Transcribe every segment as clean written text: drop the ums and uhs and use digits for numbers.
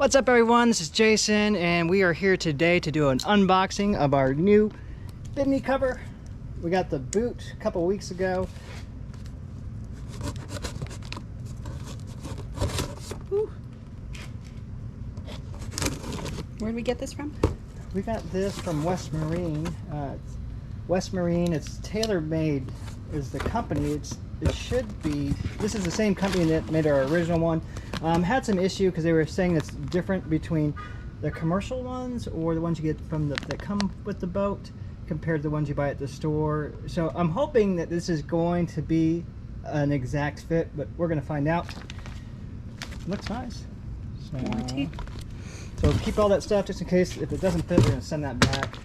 What's up everyone, this is Jason and we are here today to do an unboxing of our new Bimini cover. We got the boot a couple weeks ago. Whew. Where did we get this from? We got this from West Marine. West Marine, it's tailor-made is the company. It should be, this is the same company that made our original one. Had some issue because they were saying it's different between the commercial ones or the ones you get from that come with the boat compared to the ones you buy at the store. So I'm hoping that this is going to be an exact fit, but we're going to find out. Looks nice. So keep all that stuff just in case if it doesn't fit, we're going to send that back.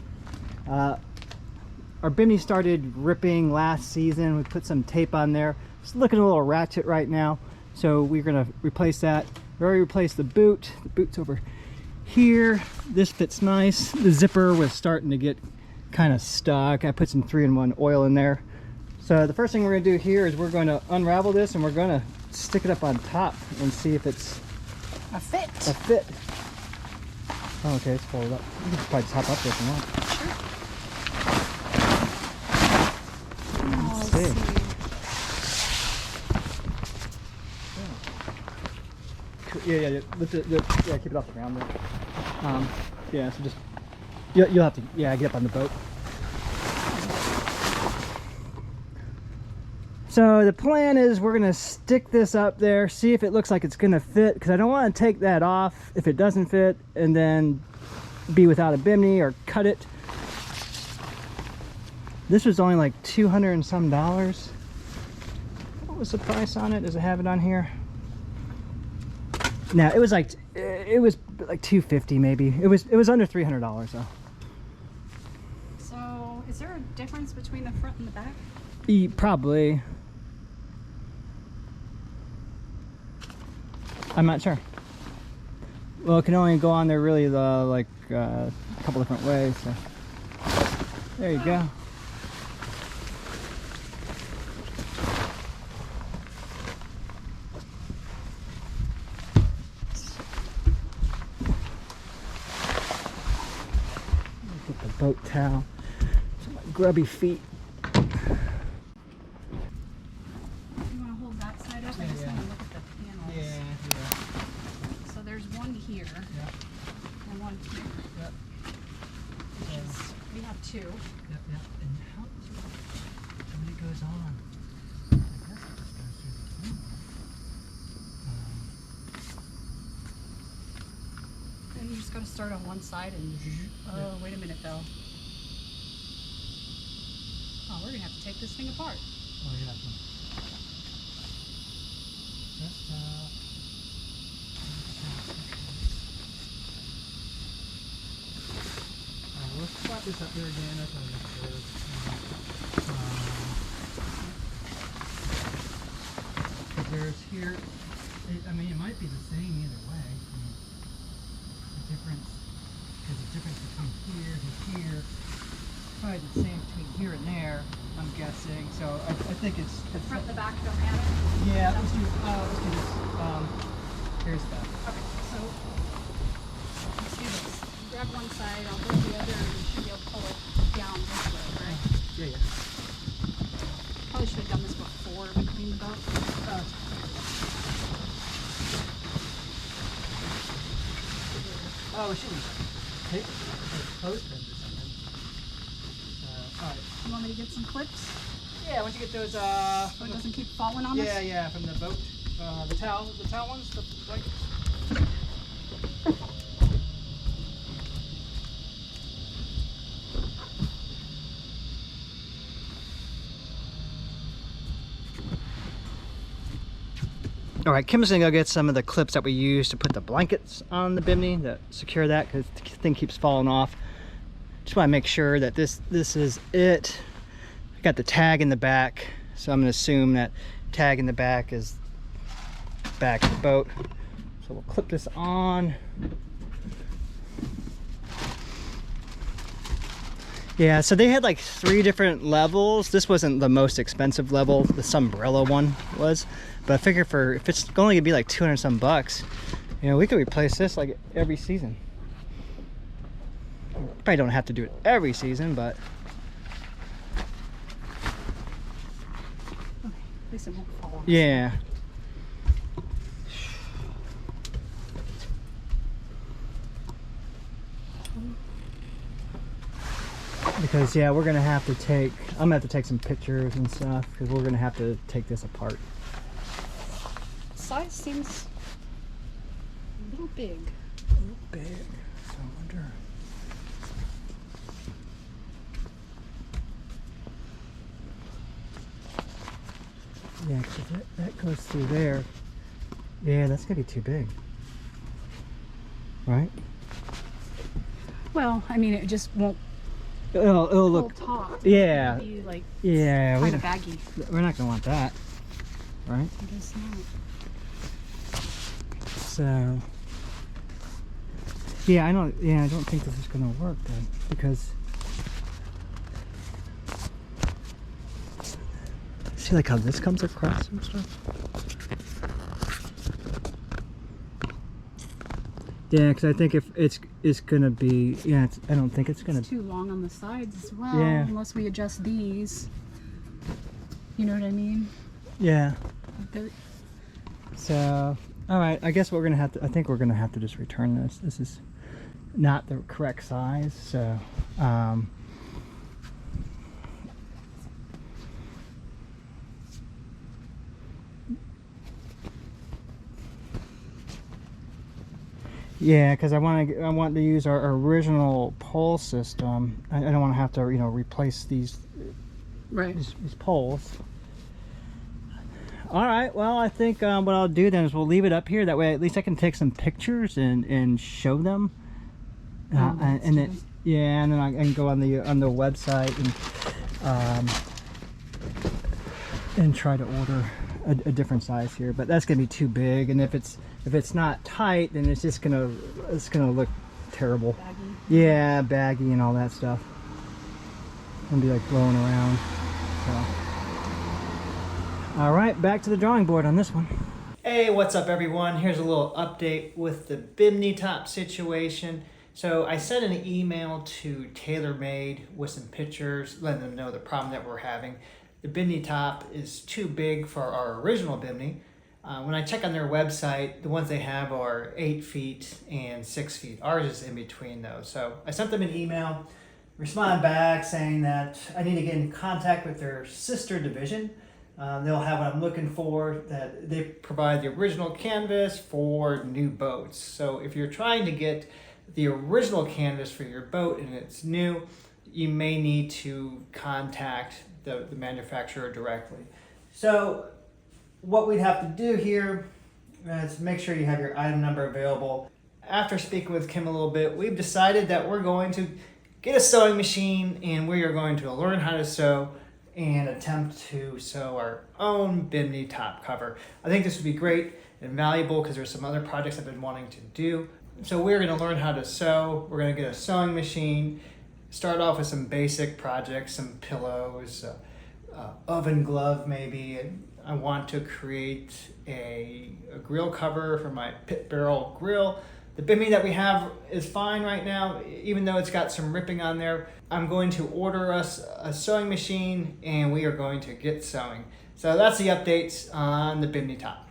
Our Bimini started ripping last season. We put some tape on there. It's looking a little ratchet right now, so we're going to replace that. We already replaced the boot. The boot's over here. This fits nice. The zipper was starting to get kind of stuck. I put some 3-in-1 oil in there. So the first thing we're going to do here is we're going to unravel this and we're going to stick it up on top and see if it's a fit. A fit. Oh, okay, it's folded up. You can probably just hop up there if you want. Sure. Let's see. Yeah. Lift it, yeah, keep it off the ground there. Yeah, so just you'll have to get up on the boat. So the plan is we're gonna stick this up there, see if it looks like it's gonna fit, because I don't want to take that off if it doesn't fit and then be without a Bimini or cut it. This was only like $200 and some. What was the price on it? Does it have it on here? No, it was like $250 maybe. It was under $300 though. So is there a difference between the front and the back? Probably. I'm not sure. Well, it can only go on there really a couple different ways. So there you go. Get the boat towel. So my grubby feet. Here and one here. Yep. We have two. Yep. And how when it goes on? I guess it just goes through the thing. And you just got to start on one side and. Oh, wait a minute though. Oh, we're gonna have to take this thing apart. Oh yeah. Just let's slap this up there again. That's what I'm going to do. There's here, I mean, it might be the same either way. I mean, the difference, because the difference between here and here, probably the same between here and there, I'm guessing. So I think it's The front and the back don't matter? yeah, let's do this. Here's the back. Okay, so let's do this. Grab one side, I'll grab the other, and you should be able to pull it down this way, right? Yeah. Probably should have done this before we cleaned the boat. Oh, we shouldn't take clothespins or something. Alright. You want me to get some clips? Yeah, once you get those, So it doesn't keep falling on us? Yeah, from the boat. The towel ones, the blankets. All right, Kim's gonna go get some of the clips that we use to put the blankets on the Bimini that secure that, because the thing keeps falling off. Just want to make sure that this is it. I got the tag in the back, so I'm gonna assume that tag in the back is back of the boat. So we'll clip this on. Yeah, so they had like 3 different levels. This wasn't the most expensive level, the Umbrella one was. But I figure if it's only gonna be like 200 some bucks, You know, we could replace this like every season. Probably don't have to do it every season, but Okay, at least it won't fall on us. yeah. Because yeah, we're gonna have to take. I'm gonna have to take some pictures and stuff because we're gonna have to take this apart. Size seems a little big. A little big. So I wonder. Yeah, because that goes through there. Yeah, that's gonna be too big. Right? Well, I mean, it just won't It'll look. top. Yeah. It'll be like Yeah, kind of baggy. we're not gonna want that, right? I guess not. So. Yeah, I don't think this is gonna work then because. See, like how this comes across and stuff. Yeah, because I think if it's gonna be, yeah, I don't think it's gonna. It's too long on the sides as well. Yeah. Unless we adjust these. You know what I mean? Yeah. They're- So, all right. I guess we're gonna have to. I think we're gonna have to just return this. This is not the correct size. So, yeah, because I want to use our original pole system. I don't want to have to replace these Right. these poles. All right. Well, I think what I'll do then is we'll leave it up here. That way, at least I can take some pictures and show them. And then yeah, and then I can go on the website and try to order a different size here. But that's gonna be too big, and if it's not tight, then it's gonna look terrible. Baggy. Yeah, baggy and all that stuff. And be like blowing around. So. All right, back to the drawing board on this one. Hey, what's up everyone? Here's a little update with the Bimini top situation. So I sent an email to TaylorMade with some pictures, letting them know the problem that we're having. The Bimini top is too big for our original Bimini. When I check on their website, the ones they have are 8 feet and 6 feet. Ours is in between those. So I sent them an email, responded back saying that I need to get in contact with their sister division. They'll have what I'm looking for, that they provide the original canvas for new boats. So if you're trying to get the original canvas for your boat and it's new, you may need to contact the manufacturer directly. So what we'd have to do here is make sure you have your item number available. After speaking with Kim a little bit, we've decided that we're going to get a sewing machine and we are going to learn how to sew and attempt to sew our own Bimini top cover. I think this would be great and valuable because there's some other projects I've been wanting to do. So we're going to learn how to sew. We're going to get a sewing machine, start off with some basic projects, some pillows, oven glove maybe. I want to create a grill cover for my pit barrel grill. The Bimini that we have is fine right now, even though it's got some ripping on there. I'm going to order us a sewing machine and we are going to get sewing. So that's the updates on the Bimini top.